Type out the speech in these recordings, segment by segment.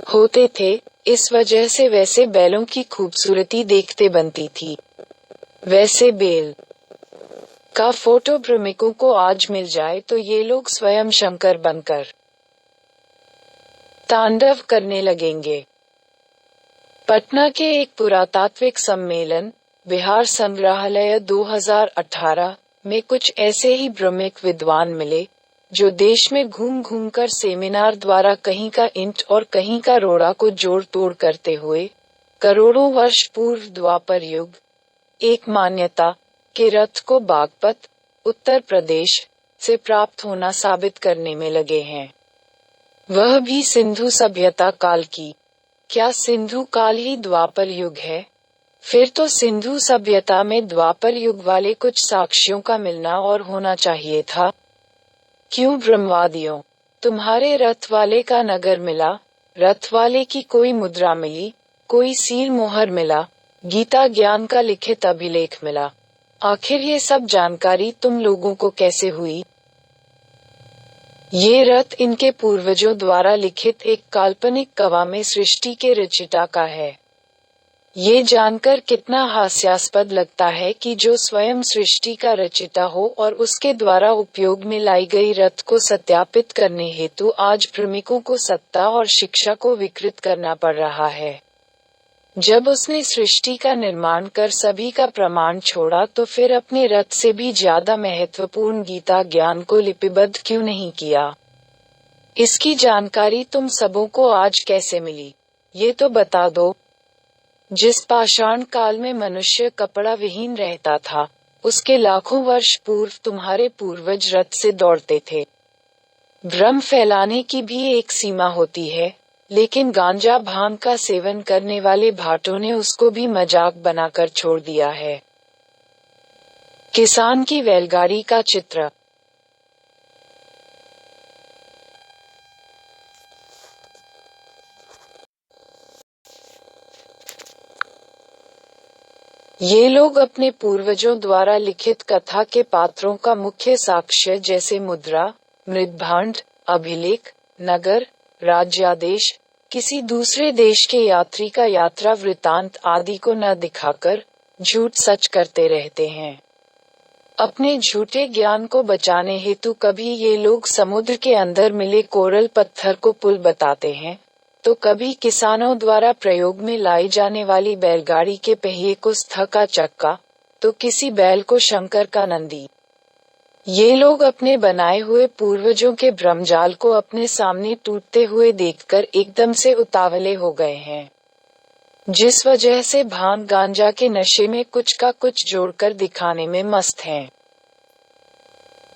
होते थे, इस वजह से वैसे बैलों की खूबसूरती देखते बनती थी। वैसे बैल का फोटो प्रेमिकों को आज मिल जाए तो ये लोग स्वयं शंकर बनकर तांडव करने लगेंगे। पटना के एक पुरातात्विक सम्मेलन, बिहार संग्रहालय 2018, में कुछ ऐसे ही ब्रह्मिक विद्वान मिले, जो देश में घूम घूम कर सेमिनार द्वारा कहीं का ईंट और कहीं का रोड़ा को जोड़ तोड़ करते हुए, करोड़ों वर्ष पूर्व द्वापर युग, एक मान्यता के रथ को बागपत, उत्तर प्रदेश, से प्राप्त होना साबित करने में लगे हैं। वह भी सिंधु सभ्यता काल की। क्या सिंधु काल ही द्वापर युग है? फिर तो सिंधु सभ्यता में द्वापर युग वाले कुछ साक्ष्यों का मिलना और होना चाहिए था। क्यों ब्रह्मवादियों, तुम्हारे रथ वाले का नगर मिला, रथ वाले की कोई मुद्रा मिली, कोई सील मोहर मिला, गीता ज्ञान का लिखित अभिलेख मिला। आखिर ये सब जानकारी तुम लोगों को कैसे हुई? ये रथ इनके पूर्वजों द्वारा लिखित एक काल्पनिक कवा में सृष्टि के रचयिता का है। ये जानकर कितना हास्यास्पद लगता है कि जो स्वयं सृष्टि का रचयिता हो और उसके द्वारा उपयोग में लाई गई रथ को सत्यापित करने हेतु आज प्रेमिकों को सत्ता और शिक्षा को विकृत करना पड़ रहा है। जब उसने सृष्टि का निर्माण कर सभी का प्रमाण छोड़ा तो फिर अपने रथ से भी ज्यादा महत्वपूर्ण गीता ज्ञान को लिपिबद्ध क्यों नहीं किया? इसकी जानकारी तुम सबों को आज कैसे मिली, ये तो बता दो। जिस पाषाण काल में मनुष्य कपड़ा विहीन रहता था, उसके लाखों वर्ष पूर्व तुम्हारे पूर्वज रथ से दौड़ते थे। भ्रम फैलाने की भी एक सीमा होती है, लेकिन गांजा भांग का सेवन करने वाले भाटों ने उसको भी मजाक बनाकर छोड़ दिया है। किसान की बैलगाड़ी का चित्र। ये लोग अपने पूर्वजों द्वारा लिखित कथा के पात्रों का मुख्य साक्ष्य जैसे मुद्रा, मृद्भांड, अभिलेख, नगर, राज्यादेश, किसी दूसरे देश के यात्री का यात्रा वृतांत आदि को न दिखाकर झूठ सच करते रहते हैं। अपने झूठे ज्ञान को बचाने हेतु कभी ये लोग समुद्र के अंदर मिले कोरल पत्थर को पुल बताते हैं, तो कभी किसानों द्वारा प्रयोग में लाई जाने वाली बैलगाड़ी के पहिए को स्थ का चक्का, तो किसी बैल को शंकर का नंदी। ये लोग अपने बनाए हुए पूर्वजों के भ्रमजाल को अपने सामने टूटते हुए देखकर एकदम से उतावले हो गए हैं, जिस वजह से भांग गांजा के नशे में कुछ का कुछ जोड़कर दिखाने में मस्त हैं।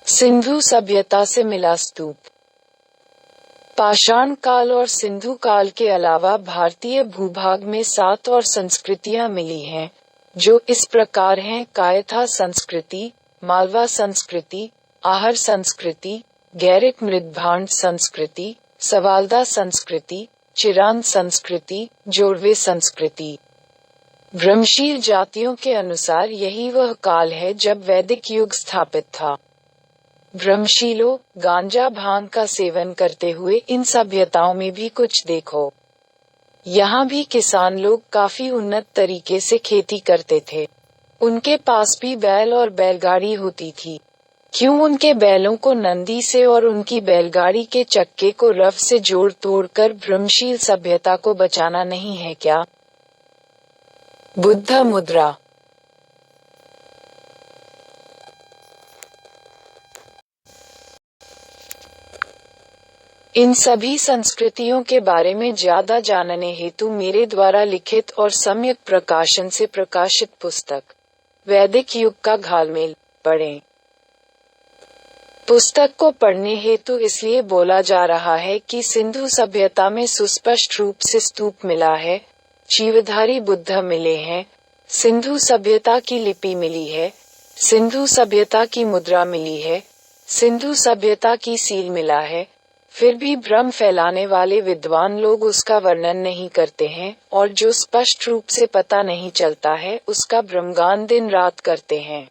सिंधु सभ्यता से मिला स्तूप। पाषाण काल और सिंधु काल के अलावा भारतीय भूभाग में 7 और संस्कृतियां मिली हैं, जो इस प्रकार हैं: कायथा संस्कृति, मालवा संस्कृति, आहर संस्कृति, गैरिक मृद्भांड संस्कृति, सवाल्दा संस्कृति, चिरांद संस्कृति, जोड़वे संस्कृति। ब्रह्मशील जातियों के अनुसार यही वह काल है जब वैदिक युग स्थापित था। ब्रह्मशीलों, गांजा भांग का सेवन करते हुए इन सभ्यताओं में भी कुछ देखो। यहाँ भी किसान लोग काफी उन्नत तरीके से खेती करते थे। उनके पास भी बैल और बैलगाड़ी होती थी। क्यों उनके बैलों को नंदी से और उनकी बैलगाड़ी के चक्के को रफ से जोड़ तोड़ कर ब्रह्मशील सभ्यता को बचाना नहीं है क्या? बुद्ध मुद्रा। इन सभी संस्कृतियों के बारे में ज्यादा जानने हेतु मेरे द्वारा लिखित और सम्यक प्रकाशन से प्रकाशित पुस्तक वैदिक युग का घालमेल पढ़ें। पुस्तक को पढ़ने हेतु इसलिए बोला जा रहा है कि सिंधु सभ्यता में सुस्पष्ट रूप से स्तूप मिला है, जीवधारी बुद्ध मिले हैं, सिंधु सभ्यता की लिपि मिली है, सिंधु सभ्यता की मुद्रा मिली है, सिंधु सभ्यता की सील मिला है। फिर भी भ्रम फैलाने वाले विद्वान लोग उसका वर्णन नहीं करते हैं, और जो स्पष्ट रूप से पता नहीं चलता है उसका भ्रमगान दिन रात करते हैं।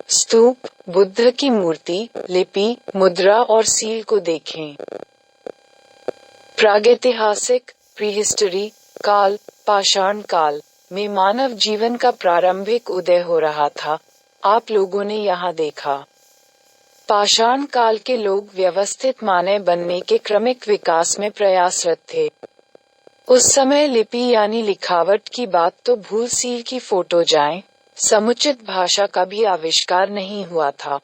स्तूप, बुद्ध की मूर्ति, लिपि, मुद्रा और सील को देखें। प्रागैतिहासिक, प्रीहिस्टरी काल, पाषाण काल में मानव जीवन का प्रारंभिक उदय हो रहा था, आप लोगों ने यहाँ देखा। पाषाण काल के लोग व्यवस्थित मानव बनने के क्रमिक विकास में प्रयासरत थे। उस समय लिपि यानी लिखावट की बात तो भूल सील की फोटो जाए, समुचित भाषा का भी आविष्कार नहीं हुआ था।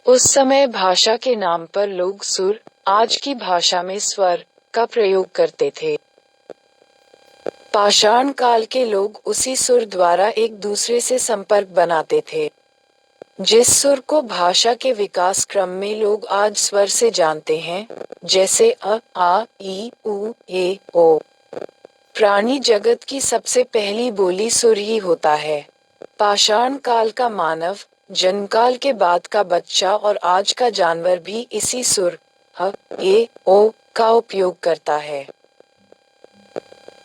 उस समय भाषा के नाम पर लोग सुर, आज की भाषा में स्वर, का प्रयोग करते थे। पाषाण काल के लोग उसी सुर द्वारा एक दूसरे से संपर्क बनाते थे। जिस सुर को भाषा के विकास क्रम में लोग आज स्वर से जानते हैं, जैसे अ, आ, ई, उ, ए, ओ। प्राणी जगत की सबसे पहली बोली सुर ही होता है। पाषाण काल का मानव, जन्मकाल के बाद का बच्चा और आज का जानवर भी इसी सुर अ, ए, ओ का उपयोग करता है।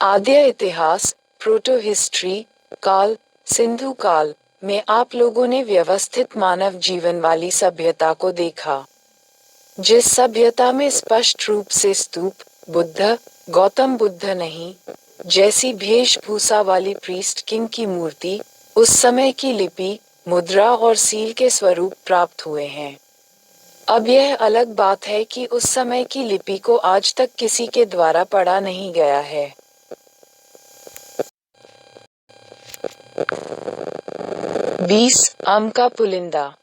आद्य इतिहास, प्रोटो हिस्ट्री काल, सिंधु काल में आप लोगों ने व्यवस्थित मानव जीवन वाली सभ्यता को देखा। जिस सभ्यता में स्पष्ट रूप से स्तूप, बुद्ध, गौतम बुद्ध नहीं, जैसी वेशभूषा वाली प्रीस्ट किंग की मूर्ति, उस समय की लिपि, मुद्रा और सील के स्वरूप प्राप्त हुए हैं। अब यह अलग बात है कि उस समय की लिपि को आज तक किसी के द्वारा पढ़ा नहीं गया है। 20 आम का पुलिंदा।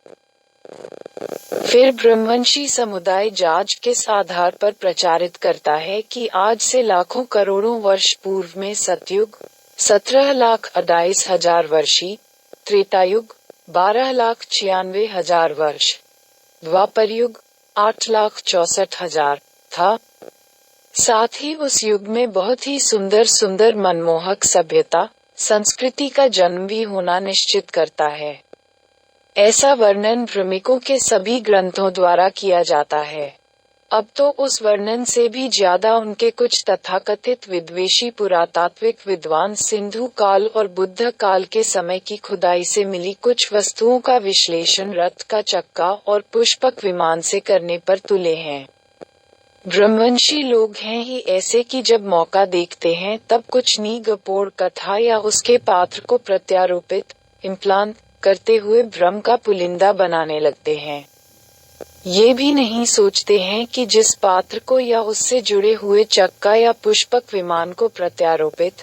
फिर ब्रह्मवंशी समुदाय जाज किस आधार पर प्रचारित करता है कि आज से लाखों करोड़ों वर्ष पूर्व में सतयुग 17,28,000 वर्षी, त्रेतायुग 12,96,000 वर्ष, द्वापर युग 8,64,000 था। साथ ही उस युग में बहुत ही सुंदर सुंदर मनमोहक सभ्यता, संस्कृति का जन्म भी होना निश्चित करता है। ऐसा वर्णन भ्रमिकों के सभी ग्रंथों द्वारा किया जाता है। अब तो उस वर्णन से भी ज्यादा उनके कुछ तथाकथित विद्वेषी पुरातात्विक विद्वान सिंधु काल और बुद्ध काल के समय की खुदाई से मिली कुछ वस्तुओं का विश्लेषण रथ का चक्का और पुष्पक विमान से करने पर तुले हैं। ब्रह्मवंशी लोग हैं ही ऐसे कि जब मौका देखते हैं तब कुछ नीगपोड़ कथा या उसके पात्र को प्रत्यारोपित, इम्प्लांट करते हुए भ्रम का पुलिंदा बनाने लगते हैं। ये भी नहीं सोचते हैं कि जिस पात्र को या उससे जुड़े हुए चक्का या पुष्पक विमान को प्रत्यारोपित,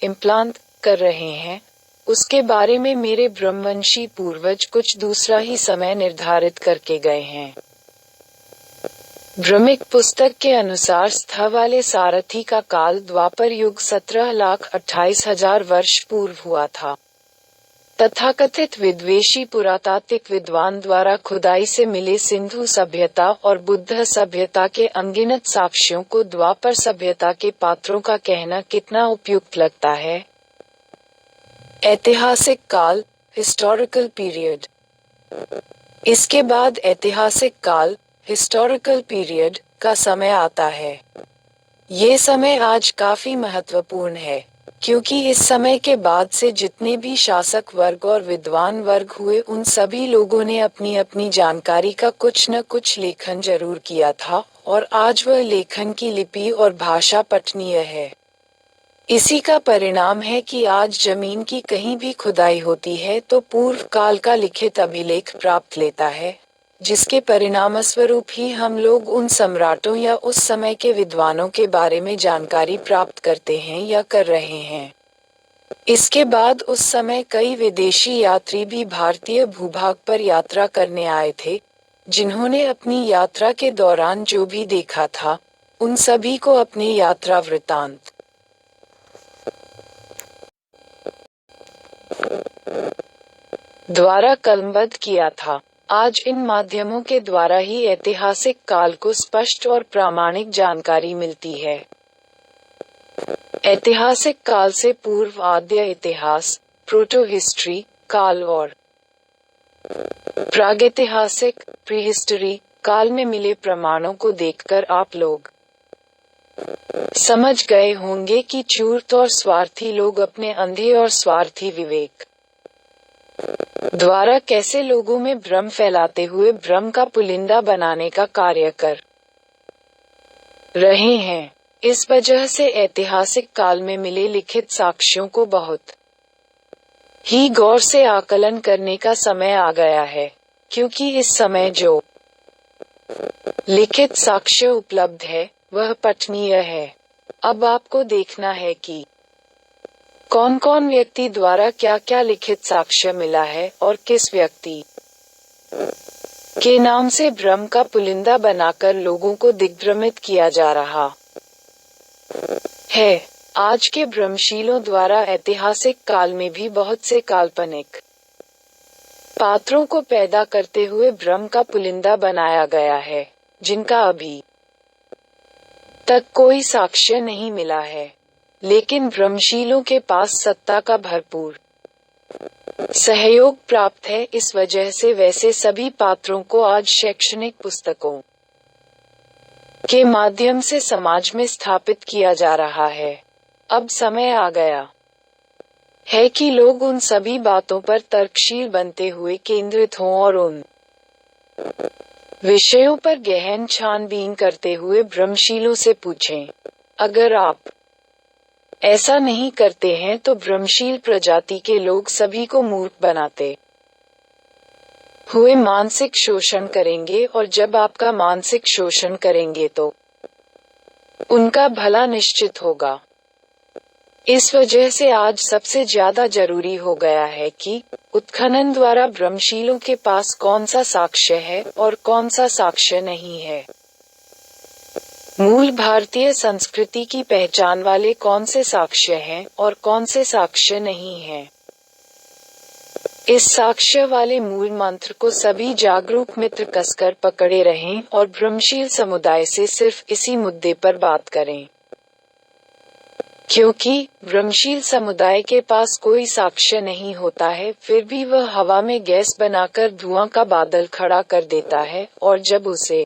इम्प्लांट कर रहे हैं, उसके बारे में मेरे ब्रह्मवंशी पूर्वज कुछ दूसरा ही समय निर्धारित करके गए हैं। भ्रमिक पुस्तक के अनुसार स्थ वाले सारथी का काल द्वापर युग 17,28,000 वर्ष पूर्व हुआ था। तथाकथित विद्वेषी पुरातात्विक विद्वान द्वारा खुदाई से मिले सिंधु सभ्यता और बुद्ध सभ्यता के अनगिनत साक्ष्यों को द्वापर सभ्यता के पात्रों का कहना कितना उपयुक्त लगता है। ऐतिहासिक काल, हिस्टोरिकल पीरियड। इसके बाद ऐतिहासिक काल, हिस्टोरिकल पीरियड का समय आता है। ये समय आज काफी महत्वपूर्ण है, क्योंकि इस समय के बाद से जितने भी शासक वर्ग और विद्वान वर्ग हुए उन सभी लोगों ने अपनी अपनी जानकारी का कुछ न कुछ लेखन जरूर किया था, और आज वह लेखन की लिपि और भाषा पठनीय है। इसी का परिणाम है कि आज जमीन की कहीं भी खुदाई होती है तो पूर्व काल का लिखित अभिलेख प्राप्त लेता है, जिसके परिणामस्वरूप ही हम लोग उन सम्राटों या उस समय के विद्वानों के बारे में जानकारी प्राप्त करते हैं या कर रहे हैं। इसके बाद उस समय कई विदेशी यात्री भी भारतीय भूभाग पर यात्रा करने आए थे, जिन्होंने अपनी यात्रा के दौरान जो भी देखा था, उन सभी को अपने यात्रा वृत्तांत द्वारा कलमबद्ध किया था। आज इन माध्यमों के द्वारा ही ऐतिहासिक काल को स्पष्ट और प्रामाणिक जानकारी मिलती है। ऐतिहासिक काल से पूर्व आद्य इतिहास, प्रोटो हिस्ट्री काल और प्रागैतिहासिक, प्रीहिस्टरी काल में मिले प्रमाणों को देखकर आप लोग समझ गए होंगे कि चूर्त और स्वार्थी लोग अपने अंधे और स्वार्थी विवेक द्वारा कैसे लोगों में भ्रम फैलाते हुए भ्रम का पुलिंदा बनाने का कार्य कर रहे हैं। इस वजह से ऐतिहासिक काल में मिले लिखित साक्ष्यों को बहुत ही गौर से आकलन करने का समय आ गया है, क्योंकि इस समय जो लिखित साक्ष्य उपलब्ध है वह पठनीय है। अब आपको देखना है कि कौन कौन व्यक्ति द्वारा क्या क्या लिखित साक्ष्य मिला है और किस व्यक्ति के नाम से भ्रम का पुलिंदा बनाकर लोगों को दिग्भ्रमित किया जा रहा है। आज के भ्रमशीलों द्वारा ऐतिहासिक काल में भी बहुत से काल्पनिक पात्रों को पैदा करते हुए भ्रम का पुलिंदा बनाया गया है, जिनका अभी तक कोई साक्ष्य नहीं मिला है, लेकिन भ्रमशीलों के पास सत्ता का भरपूर सहयोग प्राप्त है। इस वजह से वैसे सभी पात्रों को आज शैक्षणिक पुस्तकों के माध्यम से समाज में स्थापित किया जा रहा है। अब समय आ गया है कि लोग उन सभी बातों पर तर्कशील बनते हुए केंद्रित हों और उन विषयों पर गहन छानबीन करते हुए भ्रमशीलों से पूछें। अगर आप ऐसा नहीं करते हैं तो भ्रमशील प्रजाति के लोग सभी को मूर्ख बनाते हुए मानसिक शोषण करेंगे, और जब आपका मानसिक शोषण करेंगे तो उनका भला निश्चित होगा। इस वजह से आज सबसे ज्यादा जरूरी हो गया है कि उत्खनन द्वारा भ्रमशीलों के पास कौन सा साक्ष्य है और कौन सा साक्ष्य नहीं है। मूल भारतीय संस्कृति की पहचान वाले कौन से साक्ष्य हैं और कौन से साक्ष्य नहीं हैं। इस साक्ष्य वाले मूल मंत्र को सभी जागरूक मित्र कसकर पकड़े रहें और भ्रमशील समुदाय से सिर्फ इसी मुद्दे पर बात करें, क्योंकि भ्रमशील समुदाय के पास कोई साक्ष्य नहीं होता है, फिर भी वह हवा में गैस बनाकर धुआं का बादल खड़ा कर देता है, और जब उसे